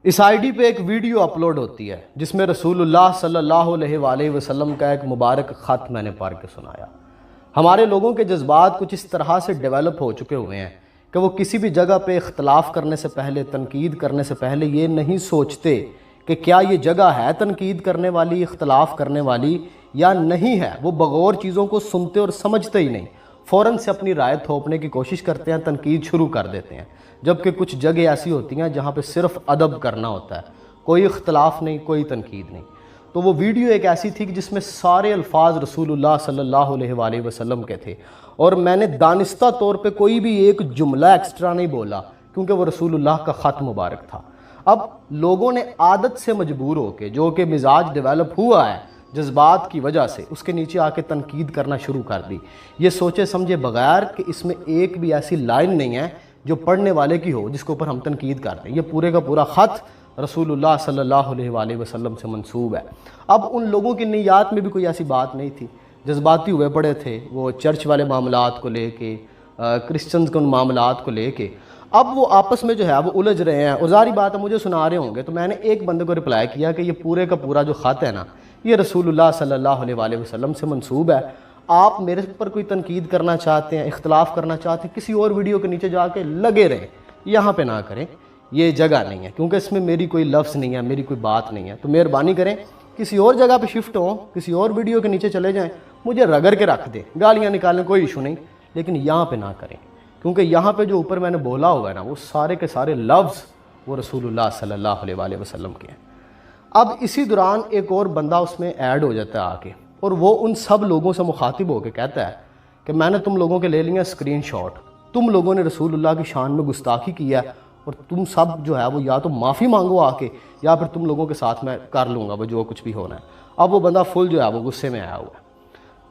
Us I D پہ ایک video upload ہوتی ہے جس میں رسول اللہ صلی اللہ علیہ وآلہ وسلم کا ایک مبارک خط میں نے پڑھ کے سنایا۔ ہمارے لوگوں کے جذبات کچھ اس طرح سے ڈیولپ ہو چکے ہوئے ہیں کہ وہ کسی بھی جگہ پہ اختلاف کرنے سے پہلے، تنقید کرنے سے پہلے یہ نہیں سوچتے کہ کیا یہ جگہ ہے تنقید کرنے والی، اختلاف کرنے والی یا نہیں ہے۔ وہ بغور چیزوں کو سنتے اور سمجھتے ہی نہیں، فوراً سے اپنی رائے تھوپنے کی کوشش کرتے ہیں، تنقید شروع کر دیتے ہیں۔ جبکہ کچھ جگہ ایسی ہوتی ہیں جہاں پہ صرف ادب کرنا ہوتا ہے، کوئی اختلاف نہیں، کوئی تنقید نہیں۔ تو وہ ویڈیو ایک ایسی تھی کہ جس میں سارے الفاظ رسول اللہ صلی اللہ علیہ وآلہ وسلم کے تھے، اور میں نے دانستہ طور پہ کوئی بھی ایک جملہ ایکسٹرا نہیں بولا کیونکہ وہ رسول اللہ کا خط مبارک تھا۔ اب لوگوں نے عادت سے مجبور ہو کے، جو کہ مزاج ڈیولپ ہوا ہے جذبات کی وجہ سے، اس کے نیچے آ کے تنقید کرنا شروع کر دی، یہ سوچے سمجھے بغیر کہ اس میں ایک بھی ایسی لائن نہیں ہے جو پڑھنے والے کی ہو جس کے اوپر ہم تنقید کر رہے ہیں۔ یہ پورے کا پورا خط رسول اللہ صلی اللہ علیہ وآلہ وسلم سے منسوب ہے۔ اب ان لوگوں کی نیات میں بھی کوئی ایسی بات نہیں تھی، جذباتی ہوئے پڑے تھے وہ چرچ والے معاملات کو لے کے، کرسچنز کے ان معاملات کو لے کے۔ اب وہ آپس میں جو ہے وہ الجھ رہے ہیں، اور ظاہری بات ہے مجھے سنا رہے ہوں گے، تو میں نے ایک بندے کو رپلائی کیا کہ یہ پورے کا پورا جو خط ہے نا، یہ رسول اللہ صلی اللہ علیہ وآلہ وسلم سے منسوب ہے۔ آپ میرے پر کوئی تنقید کرنا چاہتے ہیں، اختلاف کرنا چاہتے ہیں، کسی اور ویڈیو کے نیچے جا کے لگے رہیں، یہاں پہ نہ کریں، یہ جگہ نہیں ہے، کیونکہ اس میں میری کوئی لفظ نہیں ہے، میری کوئی بات نہیں ہے۔ تو مہربانی کریں کسی اور جگہ پہ شفٹ ہوں، کسی اور ویڈیو کے نیچے چلے جائیں، مجھے رگڑ کے رکھ دیں، گالیاں نکالیں، کوئی ایشو نہیں، لیکن یہاں پہ نہ کریں، کیونکہ یہاں پہ جو اوپر میں نے بولا ہوا ہے نا، وہ سارے کے سارے لفظ وہ رسول اللہ صلی اللہ علیہ وآلہ وسلم کے ہیں۔ اب اسی دوران ایک اور بندہ اس میں ایڈ ہو جاتا ہے آ کے، اور وہ ان سب لوگوں سے مخاطب ہو کے کہتا ہے کہ میں نے تم لوگوں کے لے لیا اسکرین شاٹ، تم لوگوں نے رسول اللہ کی شان میں گستاخی کیا ہے، اور تم سب جو ہے وہ یا تو معافی مانگو آ کے، یا پھر تم لوگوں کے ساتھ میں کر لوں گا وہ جو کچھ بھی ہونا ہے۔ اب وہ بندہ فل جو ہے وہ غصے میں آیا ہوا ہے۔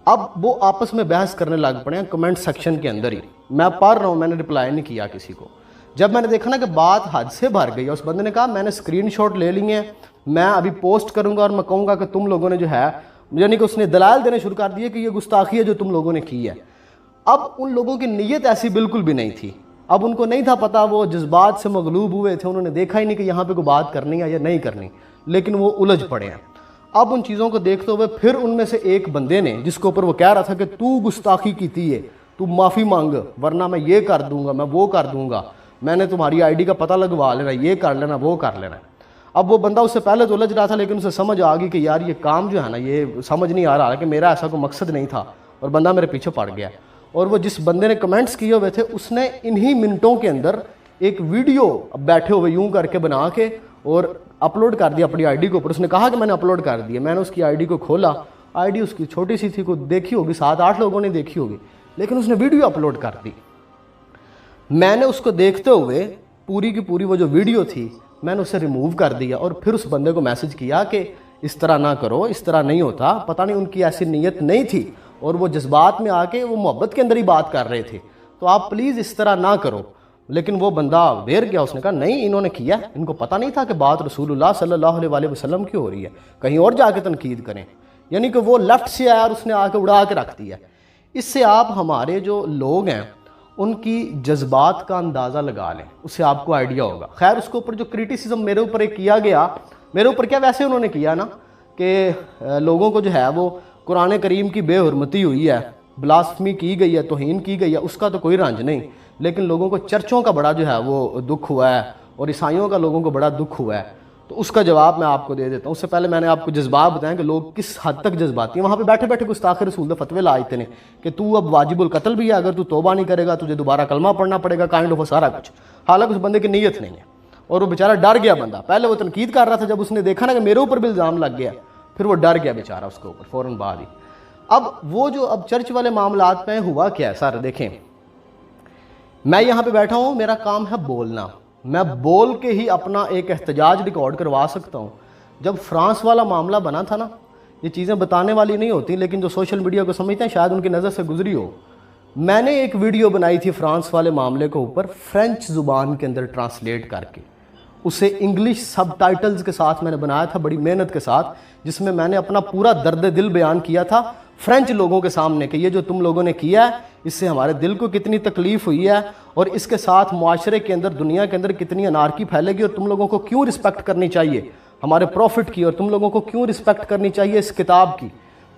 اب وہ آپس میں بحث کرنے لگ پڑے ہیں کمنٹ سیکشن کے اندر ہی۔ میں پڑھ رہا ہوں، میں نے رپلائی نہیں کیا کسی کو۔ جب میں نے دیکھا نا کہ بات حد سے بھر گئی ہے، اس بندے نے کہا میں نے اسکرین شاٹ لے لیے ہیں، میں ابھی پوسٹ کروں گا اور میں کہوں گا کہ تم لوگوں نے جو ہے، یعنی کہ اس نے دلائل دینے شروع کر دیے کہ یہ گستاخی ہے جو تم لوگوں نے کی ہے۔ اب ان لوگوں کی نیت ایسی بالکل بھی نہیں تھی، اب ان کو نہیں تھا پتہ، وہ جذبات سے مغلوب ہوئے تھے، انہوں نے دیکھا ہی نہیں کہ یہاں پہ کوئی بات کرنی ہے یا نہیں کرنی، لیکن وہ الجھ پڑے ہیں۔ اب ان چیزوں کو دیکھتے ہوئے پھر ان میں سے ایک بندے نے، جس کے اوپر وہ کہہ رہا تھا کہ تو گستاخی کی ہے، تو معافی مانگ ورنہ میں یہ کر دوں گا، میں وہ کر دوں گا، میں نے تمہاری آئی ڈی کا پتہ لگوا لینا، یہ کر لینا، وہ کر لینا۔ اب وہ بندہ اس سے پہلے تو الجھ رہا تھا، لیکن اسے سمجھ آ گئی کہ یار یہ کام جو ہے نا، یہ سمجھ نہیں آ رہا کہ میرا ایسا کوئی مقصد نہیں تھا، اور بندہ میرے پیچھے پڑ گیا۔ اور وہ جس بندے نے کمنٹس کیے ہوئے تھے، اس نے انہی منٹوں کے اندر ایک ویڈیو بیٹھے ہوئے یوں کر کے بنا کے اور اپلوڈ کر دیا اپنی آئی ڈی کے اوپر۔ اس نے کہا کہ میں نے اپلوڈ کر دیا۔ میں نے اس کی آئی ڈی کو کھولا، آئی ڈی اس کی چھوٹی سی تھی، کوئی دیکھی ہوگی 7-8 لوگوں نے دیکھی ہوگی، لیکن اس نے ویڈیو اپلوڈ کر دی۔ میں نے اس کو دیکھتے ہوئے پوری کی پوری وہ جو ویڈیو تھی، میں نے اسے ریموو کر دیا، اور پھر اس بندے کو میسج کیا کہ اس طرح نہ کرو، اس طرح نہیں ہوتا، پتہ نہیں ان کی ایسی نیت نہیں تھی، اور وہ جذبات میں آ کے وہ محبت کے اندر ہی بات کر رہے تھے، تو آپ پلیز اس طرح نہ کرو۔ لیکن وہ بندہ دیر گیا، اس نے کہا نہیں انہوں نے کیا، ان کو پتہ نہیں تھا کہ بات رسول اللہ صلی اللہ علیہ وآلہ وسلم کی ہو رہی ہے، کہیں اور جا کے تنقید کریں۔ یعنی کہ وہ لیفٹ سے آیا اور اس نے آ کے اڑا کے رکھ دیا۔ اس سے آپ ہمارے جو لوگ ہیں ان کی جذبات کا اندازہ لگا لیں، اس سے آپ کو آئیڈیا ہوگا۔ خیر اس کے اوپر جو کریٹیسزم میرے اوپر ایک کیا گیا، میرے اوپر کیا ویسے انہوں نے کیا نا کہ لوگوں کو جو ہے وہ قرآن کریم کی بے حرمتی ہوئی ہے، بلاسفمی کی گئی ہے، توہین کی گئی ہے، اس کا تو کوئی رنج نہیں، لیکن لوگوں کو چرچوں کا بڑا جو ہے وہ دکھ ہوا ہے، اور عیسائیوں کا لوگوں کو بڑا دکھ ہوا ہے۔ تو اس کا جواب میں آپ کو دے دیتا ہوں۔ اس سے پہلے میں نے آپ کو جذبات بتائیں کہ لوگ کس حد تک جذباتی ہیں۔ وہاں پہ بیٹھے بیٹھے گستاخ رسول دے فتوے لائے نے کہ تو اب واجب القتل بھی ہے، اگر تو توبہ نہیں کرے گا تجھے دوبارہ کلمہ پڑھنا پڑے گا، کائنڈ آف سارا کچھ، حالانکہ اس بندے کی نیت نہیں ہے، اور وہ بیچارہ ڈر گیا بندہ۔ پہلے وہ تنقید کر رہا تھا، جب اس نے دیکھا نا کہ میرے اوپر بھی الزام لگ گیا، پھر وہ ڈر گیا بیچارہ اس کے اوپر فوراً بعد ہی۔ اب وہ جو اب چرچ والے معاملات میں ہوا کیا ہے سر، دیکھیں میں یہاں پہ بیٹھا ہوں، میرا کام ہے بولنا، میں بول کے ہی اپنا ایک احتجاج ریکارڈ کروا سکتا ہوں۔ جب فرانس والا معاملہ بنا تھا نا، یہ چیزیں بتانے والی نہیں ہوتی، لیکن جو سوشل میڈیا کو سمجھتے ہیں شاید ان کی نظر سے گزری ہو۔ میں نے ایک ویڈیو بنائی تھی فرانس والے معاملے کے اوپر، فرینچ زبان کے اندر ٹرانسلیٹ کر کے، اسے انگلش سب ٹائٹلز کے ساتھ میں نے بنایا تھا بڑی محنت کے ساتھ، جس میں نے اپنا پورا درد دل بیان کیا تھا فرینچ لوگوں کے سامنے کہ یہ جو تم لوگوں نے کیا ہے اس سے ہمارے دل کو کتنی تکلیف ہوئی ہے اور اس کے ساتھ معاشرے کے اندر دنیا کے اندر کتنی انارکی پھیلے گی اور تم لوگوں کو کیوں رسپیکٹ کرنی چاہیے ہمارے پروفٹ کی اور تم لوگوں کو کیوں رسپیکٹ کرنی چاہیے اس کتاب کی.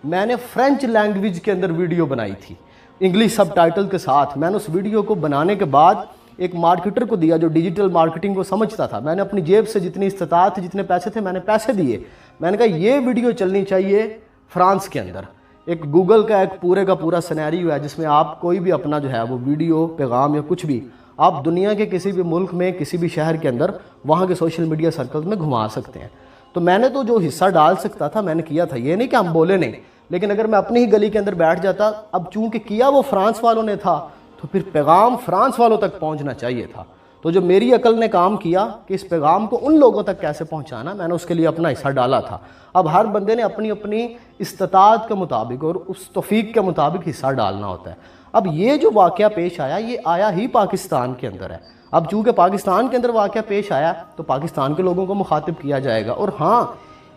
میں نے فرینچ لینگویج کے اندر ویڈیو بنائی تھی انگلش سب ٹائٹل کے ساتھ. میں نے اس ویڈیو کو بنانے کے بعد ایک مارکیٹر کو دیا جو ڈیجیٹل مارکیٹنگ کو سمجھتا تھا. میں نے اپنی جیب سے جتنی استطاعت تھی جتنے پیسے تھے میں نے پیسے دیے. میں نے کہا یہ ویڈیو چلنی چاہیے فرانس کے اندر. ایک گوگل کا ایک پورے کا پورا سینیریو ہے جس میں آپ کوئی بھی اپنا جو ہے وہ ویڈیو پیغام یا کچھ بھی آپ دنیا کے کسی بھی ملک میں کسی بھی شہر کے اندر وہاں کے سوشل میڈیا سرکلز میں گھما سکتے ہیں. تو میں نے تو جو حصہ ڈال سکتا تھا میں نے کیا تھا. یہ نہیں کہ ہم بولے نہیں, لیکن اگر میں اپنی ہی گلی کے اندر بیٹھ جاتا, اب چونکہ کیا وہ فرانس والوں نے تھا تو پھر پیغام فرانس والوں تک پہنچنا چاہیے تھا. تو جو میری عقل نے کام کیا کہ اس پیغام کو ان لوگوں تک کیسے پہنچانا, میں نے اس کے لیے اپنا حصہ ڈالا تھا. اب ہر بندے نے اپنی اپنی استطاعت کے مطابق اور اس توفیق کے مطابق حصہ ڈالنا ہوتا ہے. اب یہ جو واقعہ پیش آیا یہ آیا ہی پاکستان کے اندر ہے. اب چونکہ پاکستان کے اندر واقعہ پیش آیا تو پاکستان کے لوگوں کو مخاطب کیا جائے گا. اور ہاں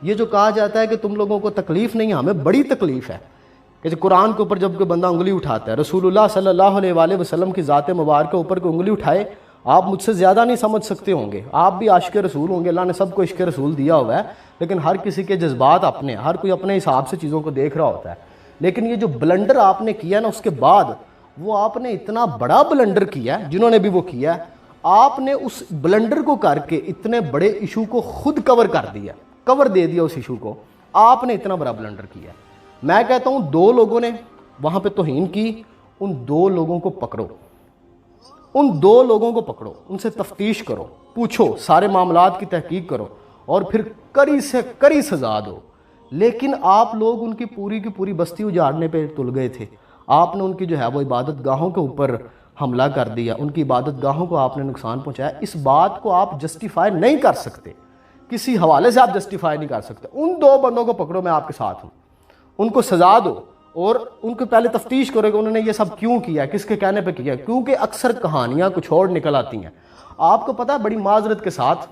یہ جو کہا جاتا ہے کہ تم لوگوں کو تکلیف نہیں, ہمیں بڑی تکلیف ہے کہ قرآن کے اوپر جب کوئی بندہ انگلی اٹھاتا ہے, رسول اللہ صلی اللہ علیہ وآلہ وسلم کی ذات مبارکہ کے اوپر کوئی انگلی اٹھائے, آپ مجھ سے زیادہ نہیں سمجھ سکتے ہوں گے, آپ بھی عاشق رسول ہوں گے, اللہ نے سب کو عشق رسول دیا ہوا ہے, لیکن ہر کسی کے جذبات اپنے, ہر کوئی اپنے حساب سے چیزوں کو دیکھ رہا ہوتا ہے. لیکن یہ جو بلنڈر آپ نے کیا نا اس کے بعد وہ آپ نے اتنا بڑا بلنڈر کیا ہے, جنہوں نے بھی وہ کیا ہے, آپ نے اس بلنڈر کو کر کے اتنے بڑے ایشو کو خود کور کر دیا, کور دے دیا اس ایشو کو. آپ نے اتنا بڑا بلنڈر کیا ہے. میں کہتا ہوں دو لوگوں نے وہاں پہ توہین کی, ان دو لوگوں کو پکڑو, ان دو لوگوں کو پکڑو, ان سے تفتیش کرو, پوچھو, سارے معاملات کی تحقیق کرو اور پھر کڑی سے کڑی سزا دو. لیکن آپ لوگ ان کی پوری بستی اجاڑنے پہ تل گئے تھے. آپ نے ان کی جو ہے وہ عبادت گاہوں کے اوپر حملہ کر دیا, ان کی عبادت گاہوں کو آپ نے نقصان پہنچایا. اس بات کو آپ جسٹیفائی نہیں کر سکتے, کسی حوالے سے آپ جسٹیفائی نہیں کر سکتے. ان دو بندوں کو پکڑو, میں آپ کے ساتھ ہوں, ان کو سزا دو اور ان کو پہلے تفتیش کرو کہ انہوں نے یہ سب کیوں کیا, کس کے کہنے پہ کیا, کیونکہ اکثر کہانیاں کچھ اور نکل آتی ہیں. آپ کو پتہ ہے بڑی معذرت کے ساتھ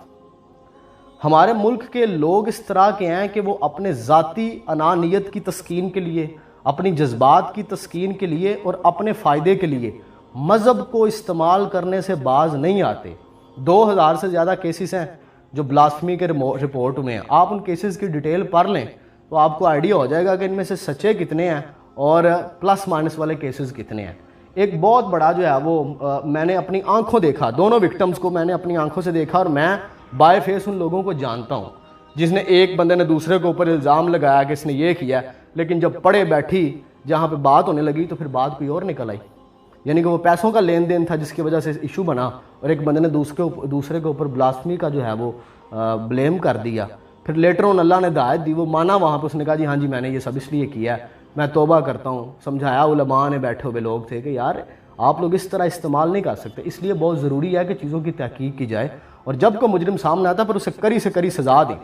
ہمارے ملک کے لوگ اس طرح کے ہیں کہ وہ اپنے ذاتی انانیت کی تسکین کے لیے, اپنی جذبات کی تسکین کے لیے اور اپنے فائدے کے لیے مذہب کو استعمال کرنے سے باز نہیں آتے. 2000 سے زیادہ کیسز ہیں جو بلاسفمی کے رپورٹ ہوئے ہیں. آپ ان کیسز کی ڈیٹیل پڑھ لیں تو آپ کو آئیڈیا ہو جائے گا کہ ان میں سے سچے کتنے ہیں اور پلس مائنس والے کیسز کتنے ہیں. ایک بہت بڑا جو ہے وہ میں نے اپنی آنکھوں دیکھا, دونوں وکٹمز کو میں نے اپنی آنکھوں سے دیکھا, اور میں بائی فیس ان لوگوں کو جانتا ہوں جس نے ایک بندے نے دوسرے کے اوپر الزام لگایا کہ اس نے یہ کیا, لیکن جب پڑے بیٹھی جہاں پہ بات ہونے لگی تو پھر بات کوئی اور نکل آئی. یعنی کہ وہ پیسوں کا لین دین تھا جس کی وجہ سے ایشو بنا, اور ایک بندے نے دوسرے کے اوپر بلاسفمی کا جو ہے وہ بلیم کر دیا. پھر لیٹر آن اللہ نے ہدایت دی, وہ مانا وہاں پہ, اس نے کہا جی ہاں جی میں نے یہ سب اس لیے کیا ہے, میں توبہ کرتا ہوں. سمجھایا علماء نے, بیٹھے ہوئے لوگ تھے کہ یار آپ لوگ اس طرح استعمال نہیں کر سکتے. اس لیے بہت ضروری ہے کہ چیزوں کی تحقیق کی جائے, اور جب کوئی مجرم سامنے آتا پھر اسے کڑی سے کڑی سزا دیں.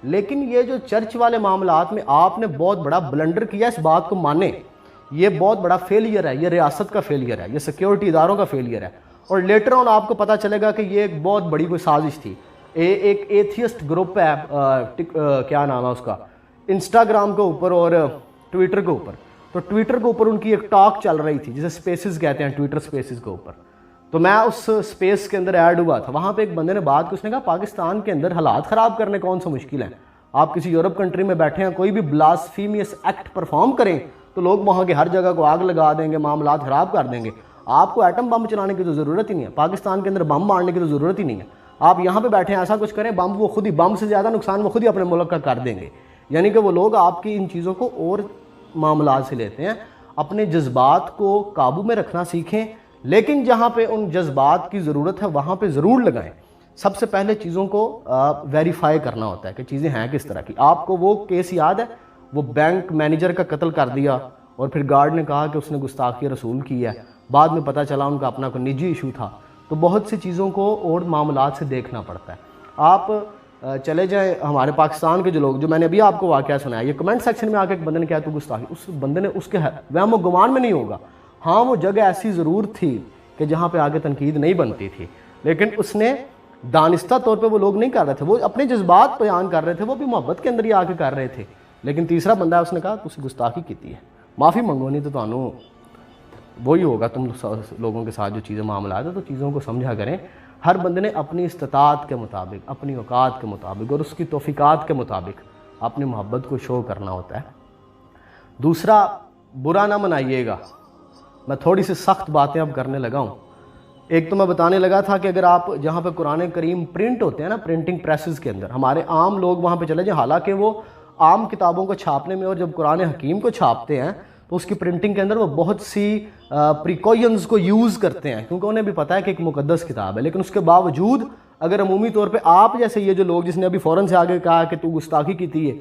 لیکن یہ جو چرچ والے معاملات میں آپ نے بہت بڑا بلنڈر کیا, اس بات کو مانیں, یہ بہت بڑا فیلئر ہے, یہ ریاست کا فیلئر ہے, یہ سیکیورٹی اداروں کا فیلئر ہے. اور لیٹر آن آپ کو پتہ چلے گا کہ یہ ایک بہت بڑی کوئی سازش تھی. ایک ایتھیسٹ گروپ ہے, کیا نام ہے اس کا, انسٹاگرام کے اوپر اور ٹویٹر کے اوپر. تو ٹویٹر کے اوپر ان کی ایک ٹاک چل رہی تھی جسے سپیسز کہتے ہیں, ٹویٹر سپیسز کے اوپر. تو میں اس سپیس کے اندر ایڈ ہوا تھا. وہاں پہ ایک بندے نے بات کی, اس نے کہا پاکستان کے اندر حالات خراب کرنے کون سا مشکل ہیں, آپ کسی یورپ کنٹری میں بیٹھے ہیں, کوئی بھی بلاسفیمیس ایکٹ پرفارم کریں تو لوگ وہاں کے ہر جگہ کو آگ لگا دیں گے, معاملات خراب کر دیں گے. آپ کو ایٹم بم چلانے کی تو ضرورت ہی نہیں ہے, پاکستان کے اندر بم مارنے کی تو ضرورت ہی نہیں ہے. آپ یہاں پہ بیٹھے ہیں, ایسا کچھ کریں, بم وہ خود ہی, بم سے زیادہ نقصان وہ خود ہی اپنے ملک کا کر دیں گے. یعنی کہ وہ لوگ آپ کی ان چیزوں کو اور معاملات سے لیتے ہیں. اپنے جذبات کو قابو میں رکھنا سیکھیں, لیکن جہاں پہ ان جذبات کی ضرورت ہے وہاں پہ ضرور لگائیں. سب سے پہلے چیزوں کو ویریفائی کرنا ہوتا ہے کہ چیزیں ہیں کس طرح کی. آپ کو وہ کیس یاد ہے, وہ بینک مینیجر کا قتل کر دیا اور پھر گارڈ نے کہا کہ اس نے گستاخی رسول کی ہے, بعد میں پتہ چلا ان کا اپنا کوئی نجی ایشو تھا. تو بہت سی چیزوں کو اور معاملات سے دیکھنا پڑتا ہے. آپ چلے جائیں ہمارے پاکستان کے جو لوگ, جو میں نے ابھی آپ کو واقعہ سنایا, یہ کمنٹ سیکشن میں آ کے ایک بندے نے کہا تو گستاخی, اس بندے نے اس کے وہم و گمان میں نہیں ہوگا, ہاں وہ جگہ ایسی ضرور تھی کہ جہاں پہ آگے تنقید نہیں بنتی تھی, لیکن اس نے دانستہ طور پہ وہ لوگ نہیں کر رہے تھے, وہ اپنے جذبات بیان کر رہے تھے, وہ بھی محبت کے اندر ہی آ کے کر رہے تھے. لیکن تیسرا بندہ ہے, اس نے کہا تو گستاخی کی ہے, معافی منگو نہیں تو تانوں وہی ہوگا تم لوگوں کے ساتھ جو چیزیں معاملات ہیں. تو چیزوں کو سمجھا کریں. ہر بندے نے اپنی استطاعت کے مطابق, اپنی اوقات کے مطابق اور اس کی توفیقات کے مطابق اپنی محبت کو شو کرنا ہوتا ہے. دوسرا, برا نہ منائیے گا. میں تھوڑی سی سخت باتیں اب کرنے لگا ہوں. ایک تو میں بتانے لگا تھا کہ اگر آپ جہاں پہ قرآن کریم پرنٹ ہوتے ہیں نا, پرنٹنگ پریسز کے اندر, ہمارے عام لوگ وہاں پہ چلے جائیں, حالانکہ وہ عام کتابوں کو چھاپنے میں اور جب قرآن حکیم کو چھاپتے ہیں تو اس کی پرنٹنگ کے اندر وہ بہت سی پریکاشنز کو یوز کرتے ہیں, کیونکہ انہیں بھی پتہ ہے کہ ایک مقدس کتاب ہے. لیکن اس کے باوجود اگر عمومی طور پہ آپ جیسے یہ جو لوگ, جس نے ابھی فوراً سے آگے کہا کہ تو گستاخی کی تھی,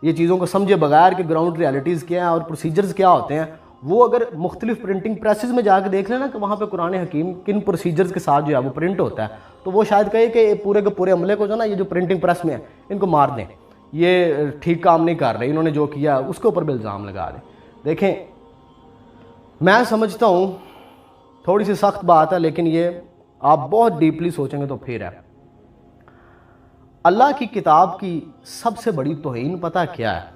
یہ چیزوں کو سمجھے بغیر کہ گراؤنڈ ریالٹیز کیا ہیں اور پروسیجرز کیا ہوتے ہیں, وہ اگر مختلف پرنٹنگ پریسز میں جا کے دیکھ لینا کہ وہاں پہ قرآن حکیم کن پروسیجرز کے ساتھ جو ہے وہ پرنٹ ہوتا ہے, تو وہ شاید کہے کہ پورے کے پورے عملے کو جو نا یہ جو پرنٹنگ پریس میں ہے ان کو مار دیں, یہ ٹھیک کام نہیں کر رہے, انہوں نے جو کیا اس کے اوپر بھی الزام لگا دیں. دیکھیں, میں سمجھتا ہوں تھوڑی سی سخت بات ہے, لیکن یہ آپ بہت ڈیپلی سوچیں گے تو پھر ہے. اللہ کی کتاب کی سب سے بڑی توہین پتہ کیا ہے؟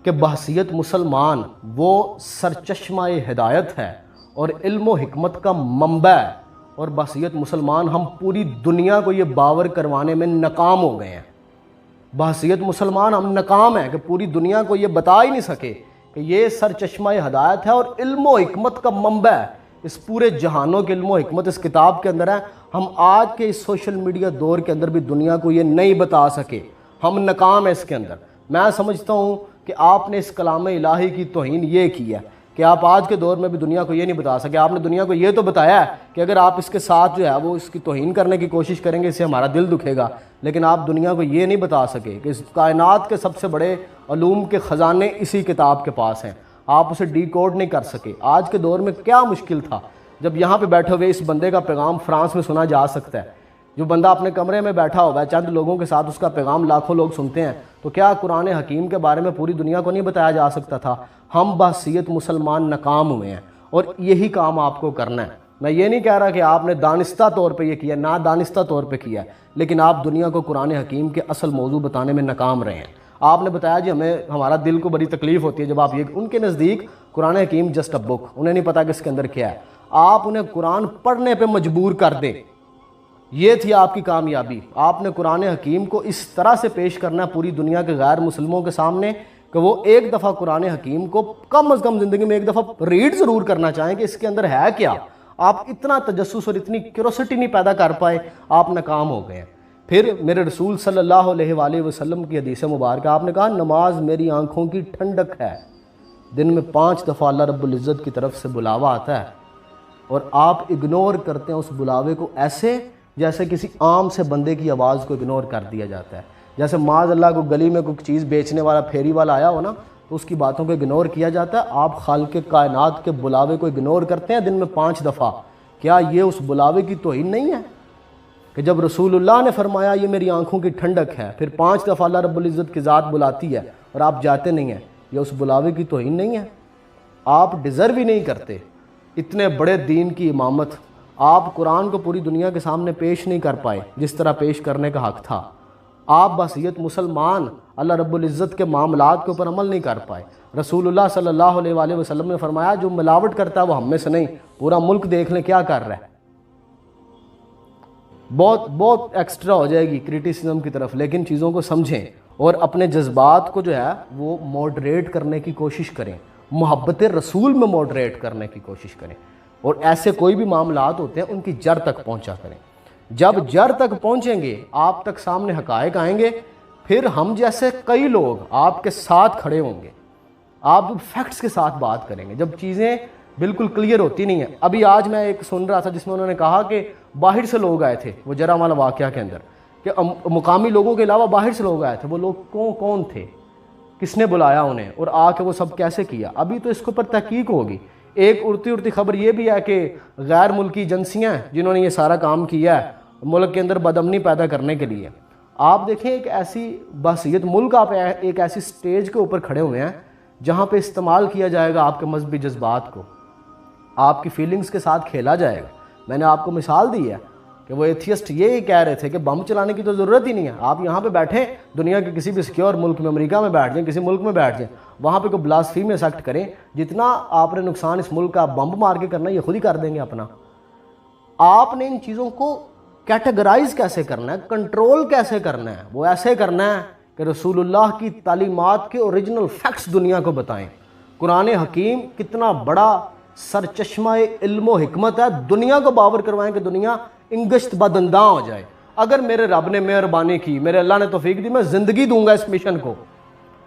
کہ بحثیت مسلمان وہ سرچشمہ ہدایت ہے اور علم و حکمت کا منبع ہے, اور بحثیت مسلمان ہم پوری دنیا کو یہ باور کروانے میں ناکام ہو گئے ہیں. بحثیت مسلمان ہم ناکام ہیں کہ پوری دنیا کو یہ بتا ہی نہیں سکے کہ یہ سرچشمہ ہدایت ہے اور علم و حکمت کا منبع ہے. اس پورے جہانوں کے علم و حکمت اس کتاب کے اندر ہے. ہم آج کے اس سوشل میڈیا دور کے اندر بھی دنیا کو یہ نہیں بتا سکے, ہم ناکام ہیں اس کے اندر. میں سمجھتا ہوں کہ آپ نے اس کلام الہی کی توہین یہ کی ہے کہ آپ آج کے دور میں بھی دنیا کو یہ نہیں بتا سکے. آپ نے دنیا کو یہ تو بتایا ہے کہ اگر آپ اس کے ساتھ جو ہے وہ اس کی توہین کرنے کی کوشش کریں گے, اس سے ہمارا دل دکھے گا, لیکن آپ دنیا کو یہ نہیں بتا سکے کہ اس کائنات کے سب سے بڑے علوم کے خزانے اسی کتاب کے پاس ہیں. آپ اسے ڈی کوڈ نہیں کر سکے. آج کے دور میں کیا مشکل تھا جب یہاں پہ بیٹھے ہوئے اس بندے کا پیغام فرانس میں سنا جا سکتا ہے, جو بندہ اپنے کمرے میں بیٹھا ہوا ہے, چند لوگوں کے ساتھ اس کا پیغام لاکھوں لوگ سنتے ہیں, تو کیا قرآن حکیم کے بارے میں پوری دنیا کو نہیں بتایا جا سکتا تھا؟ ہم بحثیت مسلمان ناکام ہوئے ہیں اور یہی کام آپ کو کرنا ہے. میں یہ نہیں کہہ رہا کہ آپ نے دانستہ طور پہ یہ کیا, نہ دانستہ طور پہ کیا, لیکن آپ دنیا کو قرآن حکیم کے اصل موضوع بتانے میں ناکام رہے ہیں. آپ نے بتایا جی ہمارا دل کو بڑی تکلیف ہوتی ہے جب آپ یہ, ان کے نزدیک قرآن حکیم جسٹ اے بک, انہیں نہیں پتا کہ اس کے اندر کیا ہے. آپ انہیں قرآن پڑھنے پہ مجبور کر دیں, یہ تھی آپ کی کامیابی. آپ نے قرآن حکیم کو اس طرح سے پیش کرنا پوری دنیا کے غیر مسلموں کے سامنے کہ وہ ایک دفعہ قرآن حکیم کو کم از کم زندگی میں ایک دفعہ ریڈ ضرور کرنا چاہیں کہ اس کے اندر ہے کیا. آپ اتنا تجسس اور اتنی کیوروسٹی نہیں پیدا کر پائے, آپ ناکام ہو گئے ہیں. پھر میرے رسول صلی اللہ علیہ وآلہ وسلم کی حدیث مبارکہ, آپ نے کہا نماز میری آنکھوں کی ٹھنڈک ہے. دن میں 5 دفعہ اللہ رب العزت کی طرف سے بلاوا آتا ہے اور آپ اگنور کرتے ہیں اس بلاوے کو ایسے جیسے کسی عام سے بندے کی آواز کو اگنور کر دیا جاتا ہے. جیسے معاذ اللہ کو گلی میں کوئی چیز بیچنے والا پھیری والا آیا ہو نا, تو اس کی باتوں کو اگنور کیا جاتا ہے. آپ خالق کائنات کے بلاوے کو اگنور کرتے ہیں دن میں 5 دفعہ. کیا یہ اس بلاوے کی توہین نہیں ہے کہ جب رسول اللہ نے فرمایا یہ میری آنکھوں کی ٹھنڈک ہے, پھر 5 دفعہ اللہ رب العزت کی ذات بلاتی ہے اور آپ جاتے نہیں ہیں, یہ اس بلاوے کی توہین نہیں ہے؟ آپ ڈیزرو ہی نہیں کرتے اتنے بڑے دین کی امامت. آپ قرآن کو پوری دنیا کے سامنے پیش نہیں کر پائے جس طرح پیش کرنے کا حق تھا. آپ بحثیت مسلمان اللہ رب العزت کے معاملات کے اوپر عمل نہیں کر پائے. رسول اللہ صلی اللہ علیہ وآلہ وسلم نے فرمایا جو ملاوٹ کرتا ہے وہ ہم میں سے نہیں. پورا ملک دیکھ لیں کیا کر رہا ہے. بہت ایکسٹرا ہو جائے گی کرٹیسزم کی طرف, لیکن چیزوں کو سمجھیں اور اپنے جذبات کو جو ہے وہ موڈریٹ کرنے کی کوشش کریں, محبت رسول میں موڈریٹ کرنے کی کوشش کریں, اور ایسے کوئی بھی معاملات ہوتے ہیں ان کی جڑ تک پہنچا کریں. جب جڑ تک پہنچیں گے آپ تک سامنے حقائق آئیں گے, پھر ہم جیسے کئی لوگ آپ کے ساتھ کھڑے ہوں گے, آپ فیکٹس کے ساتھ بات کریں گے جب چیزیں بالکل کلیئر ہوتی نہیں ہیں. ابھی آج میں ایک سن رہا تھا جس میں انہوں نے کہا کہ باہر سے لوگ آئے تھے وہ جرہ والا واقعہ کے اندر, کہ مقامی لوگوں کے علاوہ باہر سے لوگ آئے تھے. وہ لوگ کون تھے, کس نے بلایا انہیں, اور آ کے وہ سب کیسے کیا؟ ابھی تو اس کے اوپر تحقیق ہوگی. ایک اڑتی خبر یہ بھی ہے کہ غیر ملکی ایجنسیاں جنہوں نے یہ سارا کام کیا ہے ملک کے اندر بدامنی پیدا کرنے کے لیے. آپ دیکھیں ایک ایسی بحثیت ملک, آپ ایک ایسی سٹیج کے اوپر کھڑے ہوئے ہیں جہاں پہ استعمال کیا جائے گا آپ کے مذہبی جذبات کو, آپ کی فیلنگز کے ساتھ کھیلا جائے گا. میں نے آپ کو مثال دی ہے, کہ وہ ایتھیسٹ یہی کہہ رہے تھے کہ بم چلانے کی تو ضرورت ہی نہیں ہے، آپ یہاں پہ بیٹھیں دنیا کے کسی بھی سیکیور ملک میں، امریکہ میں بیٹھ جائیں، کسی ملک میں بیٹھ جائیں، وہاں پہ کوئی بلاسفیمیس ایکٹ کریں، جتنا آپ نے نقصان اس ملک کا بم مار کے کرنا ہے یہ خود ہی کر دیں گے اپنا۔ آپ نے ان چیزوں کو کیٹیگرائز کیسے کرنا ہے، کنٹرول کیسے کرنا ہے؟ وہ ایسے کرنا ہے کہ رسول اللہ کی تعلیمات کے اوریجنل فیکٹس دنیا کو بتائیں۔ قرآن حکیم کتنا بڑا سرچشمہ علم و حکمت ہے، دنیا کو باور کروائیں کہ دنیا انگشت بدنداں ہو جائے۔ اگر میرے رب نے مہربانی کی، میرے اللہ نے توفیق دی، میں زندگی دوں گا اس مشن کو،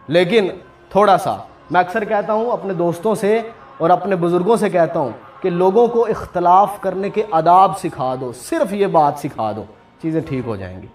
لیکن تھوڑا سا میں اکثر کہتا ہوں اپنے دوستوں سے اور اپنے بزرگوں سے کہتا ہوں کہ لوگوں کو اختلاف کرنے کے آداب سکھا دو، صرف یہ بات سکھا دو، چیزیں ٹھیک ہو جائیں گی۔